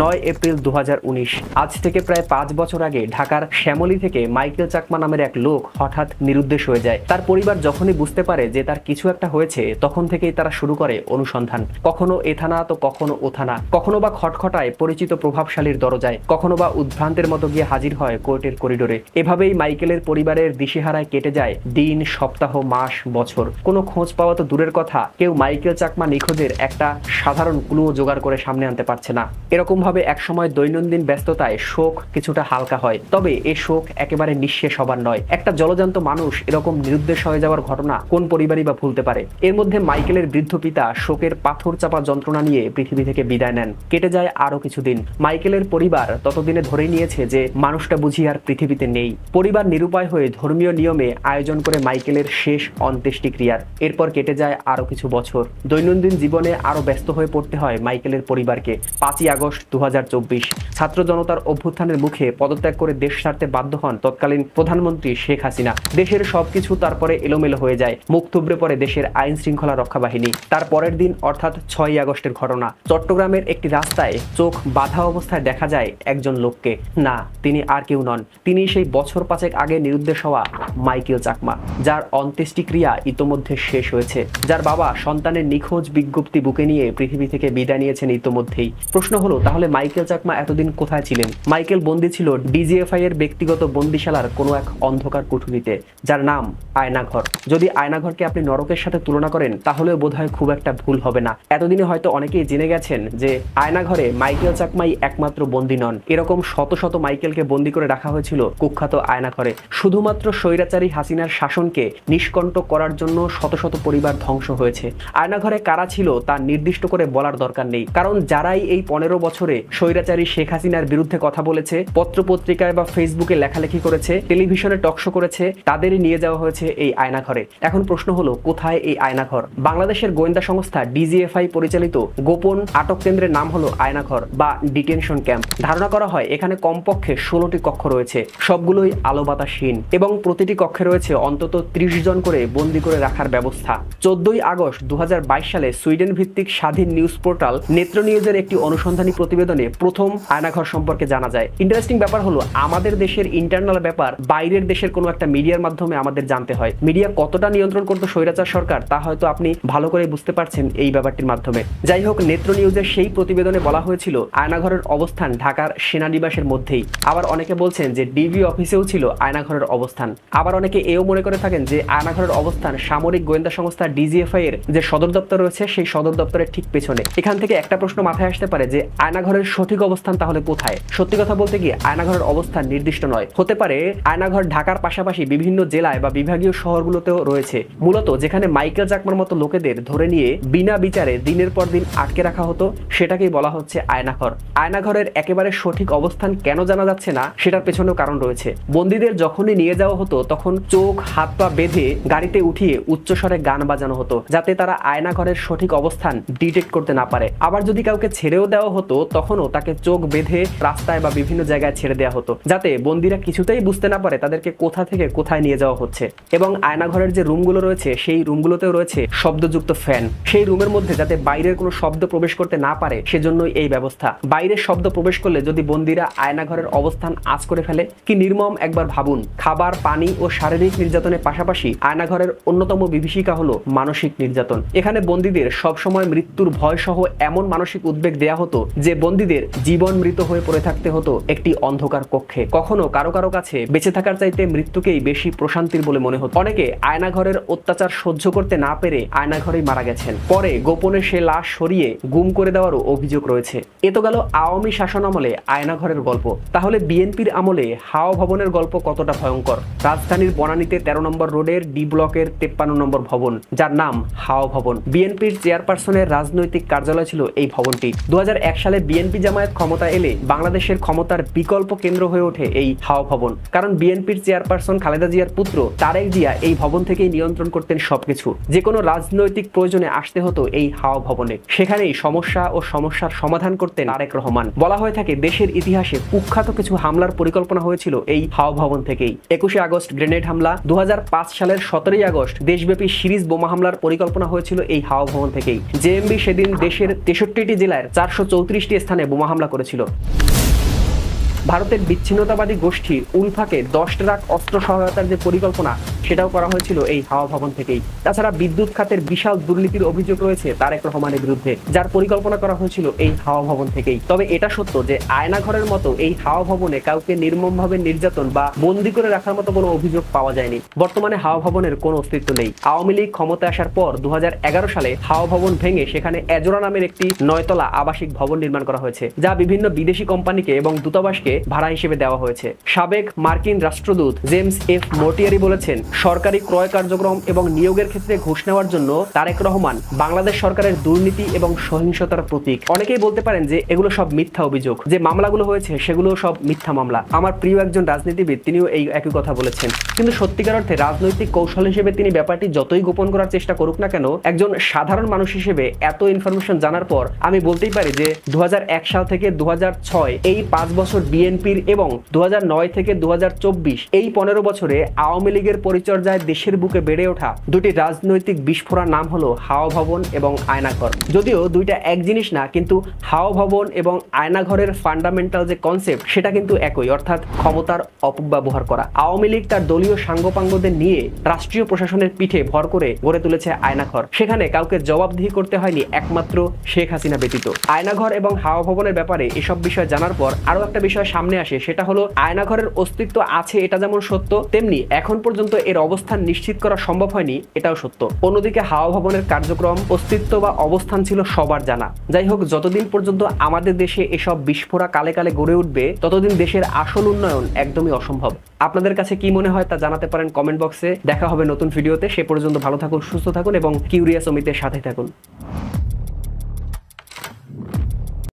9 April 2019। আজ থেকে প্রায় 5 বছর আগে ঢাকার শ্যামলী থেকে মাইকেল চাকমা নামের এক লোক হঠাৎ নিরুদ্দেশ হয়ে যায়। তার পরিবার যখনই বুঝতে পারে যে তার কিছু একটা হয়েছে, তখন থেকেই তারা শুরু করে অনুসন্ধান। কখনো এ থানা তো কখনো ও থানা, কখনো বা খটখটায় পরিচিত প্রভাবশালীর দরজায়, কখনো বা উদ্ভ্রান্তের মতো গিয়ে হাজির হয় কোর্টের করিডোরে। এভাবেই মাইকেলের পরিবারের দিশেহারায় কেটে যায় দিন, সপ্তাহ, মাস, বছর। কোনো খোঁজ পাওয়া তো দূরের কথা, কেউ মাইকেল চাকমা নিখোঁজের একটা সাধারণ ক্লুও জোগাড় করে সামনে আনতে পারছে না। এরকম ভাবে একসময় দৈনন্দিন ব্যস্ততায় শোক কিছুটা হালকা হয়, তবে এ শোক একেবারে নিঃশেষ হবার নয়। একটা জলজান্ত মানুষ এরকম নিরুদ্দেশ হয়ে যাওয়ার ঘটনা কোন পরিবারই বা ভুলতে পারে? এর মধ্যে মাইকেলের বৃদ্ধ পিতা শোকের পাথর চাপা যন্ত্রণা নিয়ে পৃথিবী থেকে বিদায় নেন। কেটে যায় আরো কিছুদিন। মাইকেলের পরিবার ততদিনে ধরেই নিয়েছে যে মানুষটা বুঝি আর পৃথিবীতে নেই। পরিবার নিরুপায় হয়ে ধর্মীয় নিয়মে আয়োজন করে মাইকেলের শেষ অন্ত্যেষ্টিক্রিয়ার। এরপর কেটে যায় আরো কিছু বছর। দৈনন্দিন জীবনে আরো ব্যস্ত হয়ে পড়তে হয় মাইকেলের পরিবারকে। 5ই আগস্ট 2024 ছাত্র জনতার অভ্যুত্থানের মুখে পদত্যাগ করে দেশ ছাড়তে বাধ্য হন তৎকালীন প্রধানমন্ত্রী শেখ হাসিনা। দেশের সবকিছু তারপরে এলোমেলো হয়ে যায়। মুখ থুবড়ে পড়ে দেশের আইন শৃঙ্খলা রক্ষা বাহিনী। তার পরের দিন অর্থাৎ 6ই আগস্টের ঘটনা। চট্টগ্রামের একটি রাস্তায় চোখ বাঁধা অবস্থায় দেখা যায় একজন লোককে। না, তিনি আর কেউ নন, তিনি সেই বছর 5 আগে নিরুদ্দেশ হওয়া মাইকেল চাকমা, যার অন্ত্যেষ্টিক্রিয়া ইতোমধ্যে শেষ হয়েছে, যার বাবা সন্তানের নিখোঁজ বিজ্ঞপ্তি বুকে নিয়ে পৃথিবী থেকে বিদায় নিয়েছেন ইতোমধ্যেই। প্রশ্ন হলো, তাহলে মাইকেল চাকমা এতদিন কোথায় ছিলেন? মাইকেল বন্দী ছিল ডিজিএফআই এর ব্যক্তিগত বন্দিশালার কোনো এক অন্ধকার কুঠুরিতে, যার নাম আয়নাঘর। যদি আয়নাঘরকে আপনি নরকের সাথে তুলনা করেন, তাহলেও বোধহয় খুব একটা ভুল হবে না। এতদিনে হয়তো অনেকেই জেনে গেছেন যে আয়নাঘরে মাইকেল চাকমাই একমাত্র বন্দী নন। এরকম শত শত মাইকেলকে বন্দী করে রাখা হয়েছিল কুখ্যাত আয়নাঘরে। শুধুমাত্র স্বৈরাচারী হাসিনার শাসনকে নিষ্কণ্টক করার জন্য শত শত পরিবার ধ্বংস হয়েছে। আয়নাঘরে কারা ছিল তা নির্দিষ্ট করে বলার দরকার নেই, কারণ যারাই এই 15 বছরে স্বৈরাচারী শেখ হাসিনার বিরুদ্ধে কথা বলেছে, পত্রপত্রিকায় বা ফেসবুকে লেখালেখি করেছে, টেলিভিশনে টকশো করেছে, তাদেরই নিয়ে যাওয়া হয়েছে এই আয়নাঘরে। এখন প্রশ্ন হলো, কোথায় এই আয়নাঘর? বাংলাদেশের গোয়েন্দা সংস্থা ডিজিএফআই পরিচালিত গোপন আটক কেন্দ্রের নাম হলো আয়নাঘর বা ডিটেনশন ক্যাম্প। ধারণা করা হয় এখানে কমপক্ষে 16টি কক্ষ রয়েছে, সবগুলোই আলো বাতাসহীন, এবং প্রতিটি কক্ষে রয়েছে অন্তত 30 জন করে বন্দী করে রাখার ব্যবস্থা। 14ই আগস্ট 2022 সালে সুইডেন ভিত্তিক স্বাধীন নিউজ পোর্টাল নেত্র নিউজের একটি অনুসন্ধানী প্রতিবেদনে প্রথম আয়নাঘর সম্পর্কে জানা যায়। ইন্টারেস্টিং ব্যাপার হলো, আমাদের দেশের ইন্টারনাল ব্যাপার বাইরের দেশের কোনো একটা মিডিয়ার মাধ্যমে আমাদের জানতে হয়। মিডিয়া কতটা নিয়ন্ত্রণ করতো স্বৈরাচার সরকার, তা হয়তো আপনি ভালো করে বুঝতে পারছেন এই ব্যাপারটির মাধ্যমে। যাই হোক, নেত্র নিউজের সেই প্রতিবেদনে বলা হয়েছিল আয়নাঘরের অবস্থান ঢাকার সেনানিবাসের মধ্যেই। আবার অনেকে বলছেন যে ডিবি অফিসেও ছিল আয়নাঘরের অবস্থান। আবার অনেকে এও মনে করে থাকেন যে আয়নাঘরের অবস্থান সামরিক গোয়েন্দা সংস্থা ডিজিএফআই এর যে সদর দপ্তর রয়েছে সেই সদর দপ্তরের ঠিক পেছনে। এখান থেকে একটা প্রশ্ন মাথায় আসতে পারে যে আয়নাঘরের সঠিক অবস্থান তাহলে কোথায়? সত্যি কথা বলতে কি, আয়নাঘরের অবস্থান নির্দিষ্ট নয়। হতে পারে আয়নাঘর ঢাকার পাশাপাশি বিভিন্ন জেলায় বা বিভাগীয় শহরগুলোতেও রয়েছে। মূলত যেখানে মাইকেল চাকমার মতো লোকেদের ধরে নিয়ে বিনা বিচারে দিনের পর দিন আটকে রাখা হতো, সেটাকেই বলা হচ্ছে আয়নাঘর। আয়নাঘরের একেবারে সঠিক অবস্থান কেন জানা যাচ্ছে না, সেটার পেছনেও কারণ রয়েছে। বন্দীদের যখনই নিয়ে যাওয়া হতো তখন চোখ হাত পা বেঁধে গাড়িতে উঠিয়ে উচ্চস্বরে গান বাজানো হতো, যাতে তারা আয়নাঘরের সঠিক অবস্থান ডিটেক্ট করতে না পারে। আবার যদি কাউকে ছেড়েও দেওয়া হতো, তখনও তাকে চোখ বেঁধে রাস্তায় বা বিভিন্ন জায়গায় ছেড়ে দেওয়া হতো, যাতে বন্দীরা কিছুতেই বুঝতে না পারে তাদেরকে কোথা থেকে কোথায় নিয়ে যাওয়া হচ্ছে। এবং আয়নাঘরের যে রুমগুলো রয়েছে, সেই রুমগুলোতেও রয়েছে শব্দযুক্ত ফ্যান। সেই রুমের মধ্যে যাতে বাইরের কোনো শব্দ প্রবেশ করতে না পারে, সেজন্যই এই ব্যবস্থা। বাইরের শব্দ প্রবেশ করলে যদি বন্দীরা আয়নাঘরের অবস্থান আঁচ করে ফেলে, কি নির্মম একবার ভাবুন। খাবার, পানি ও শারীরিক নির্যাতনের পাশাপাশি আয়নাঘরের অন্যতম বিভীষিকা হলো মানসিক নির্যাতন। এখানে বন্দীদের সবসময় মৃত্যুর ভয় সহ এমন মানসিক উদ্বেগ দেয়া হতো যে বন্দীদের জীবন মৃত হয়ে পড়ে থাকতে হতো একটি অন্ধকার কক্ষে। কখনো কারো কারো কাছে বেঁচে থাকার চাইতে মৃত্যুকেই বেশি প্রশান্তির বলে মনে হতো। অনেকে আয়নাঘরের অত্যাচার সহ্য করতে না পেরে আয়নাঘরেই মারা গেছেন। পরে গোপনে সে লাশ সরিয়ে গুম করে দেওয়ারও অভিযোগ রয়েছে। এ তো গেল আওয়ামী শাসন আমলে আয়নাঘরের গল্প। তাহলে বিএনপির আমলে হাওয়া ভবনের গল্প কতটা ভয়ঙ্কর? রাজধানীর বনানীতে 13 নম্বর রোডের ডি ব্লকের 53 নম্বর ভবন, যার নাম হাওয়া ভবন। বিএনপির চেয়ারপারসনের রাজনৈতিক কার্যালয় ছিল এই ভবনটি। 2001 সালে বিএনপি জামায়াত ক্ষমতা এলে বাংলাদেশের ক্ষমতার বিকল্প কেন্দ্র হয়ে ওঠে এই হাওয়া ভবন। কারণ বিএনপির চেয়ারপারসন খালেদা জিয়ার পুত্র তারেক জিয়া এই ভবন থেকেই নিয়ন্ত্রণ করতেন সবকিছু। যে কোনো রাজনৈতিক প্রয়োজনে আসতে হতো এই হাওয়া ভবনে। সেখানেই সমস্যা ও সমস্যার সমাধান করতেন তারেক রহমান। বলা হয়ে থাকে দেশের ইতিহাসে কুখ্যাত কিছু হামলার পরিকল্পনা হয়েছিল এই হাওয়া ভবন থেকেই। 21 আগস্ট গ্রেনেড হামলা, 2005 সালের 17ই আগস্ট দেশব্যাপী সিরিজ বোমা হামলার পরিকল্পনা হয়েছিল এই হাওয়া ভবন থেকেই। জেএমবি সেদিন দেশের 63টি জেলার 434টি স্থানে বোমা হামলা করেছিল। ভারতের বিচ্ছিন্নতাবাদী গোষ্ঠী উলফাকে 10 ট্রাক অস্ত্র সহায়তার যে পরিকল্পনা সেটাও করা হয়েছিল এই হাওয়া ভবন থেকেই। তাছাড়া বিদ্যুৎ খাতের বিশাল দুর্নীতির অভিযোগ রয়েছে তারেক রহমানের বিরুদ্ধে, যার পরিকল্পনা করা হয়েছিল এই হাওয়া ভবন থেকেই। তবে এটা সত্য যে আয়নাঘরের মতো এই হাওয়া ভবনে কাউকে নির্মমভাবে নির্যাতন বা বন্দী করে রাখার মতো কোনো অভিযোগ পাওয়া যায়নি। বর্তমানে হাওয়া ভবনের কোনো অস্তিত্ব নেই। আওয়ামী লীগ ক্ষমতায় আসার পর 2011 সালে হাওয়া ভবন ভেঙে সেখানে এজোরা নামের একটি 9 তলা আবাসিক ভবন নির্মাণ করা হয়েছে, যা বিভিন্ন বিদেশি কোম্পানিকে এবং দূতাবাসকে ভাড়া হিসেবে দেওয়া হয়েছে। সাবেক মার্কিন রাষ্ট্রদূত জেমস এফ মর্টিয়ারি বলেছেন, সরকারি ক্রয় কার্যক্রম এবং নিয়োগের ক্ষেত্রে ঘুষ নেওয়ার জন্য তারেক রহমান বাংলাদেশ সরকারের দুর্নীতি এবং সহিংসতার প্রতীক। অনেকেই বলতে পারেন যে এগুলো সব মিথ্যা অভিযোগ, যে মামলাগুলো হয়েছে সেগুলো সব মিথ্যা মামলা। আমার প্রিয় একজন রাজনীতিবিদ তিনিও এই একই কথা বলেছেন। কিন্তু সত্যিকার অর্থে রাজনৈতিক কৌশল হিসেবে তিনি ব্যাপারটি যতই গোপন করার চেষ্টা করুক না কেন, একজন সাধারণ মানুষ হিসেবে এত ইনফরমেশন জানার পর আমি বলতেই পারি যে 2001 সাল থেকে 2006 এই 5 বছর বিএনপির এবং 2009 থেকে 2024 এই 15 বছরে আওয়ামী লীগের পরিচর্যায় দেশের বুকে বেড়ে ওঠা দুটি রাজনৈতিক বিস্ফোরণ নাম হলো হাওয়া ভবন এবং আয়নাঘর। যদিও দুইটা এক জিনিস না, কিন্তু হাওয়া ভবন এবং আয়নাঘরের ফান্ডামেন্টাল যে কনসেপ্ট সেটা কিন্তু একই, অর্থাৎ ক্ষমতার অপব্যবহার করা। আওয়ামী লীগ তার দলীয় সাঙ্গপাঙ্গদের নিয়ে রাষ্ট্রীয় প্রশাসনের পিঠে ভর করে গড়ে তুলেছে আয়নাঘর। সেখানে কাউকে জবাবদিহি করতে হয়নি একমাত্র শেখ হাসিনা ব্যতীত। আয়নাঘর এবং হাওয়া ভবনের ব্যাপারে এসব বিষয় জানার পর আরো একটা বিষয় সামনে আসে, সেটা হলো আয়নাঘরের অস্তিত্ব আছে এটা যেমন সত্য, তেমনি এখন পর্যন্ত এর অবস্থান নিশ্চিত করা সম্ভব হয়নি এটাও সত্য। অন্যদিকে হাওয়া ভবনের কার্যক্রম, অস্তিত্ব বা অবস্থান ছিল সবার জানা। যাই হোক, যতদিন পর্যন্ত আমাদের দেশে এসব বিস্ফোরা কালে কালে গড়ে উঠবে ততদিন দেশের আসল উন্নয়ন একদমই অসম্ভব। আপনাদের কাছে কি মনে হয় তা জানাতে পারেন কমেন্ট বক্সে। দেখা হবে নতুন ভিডিওতে। সে পর্যন্ত ভালো থাকুন, সুস্থ থাকুন এবং কিউরিয়াস অমিতের সাথে থাকুন।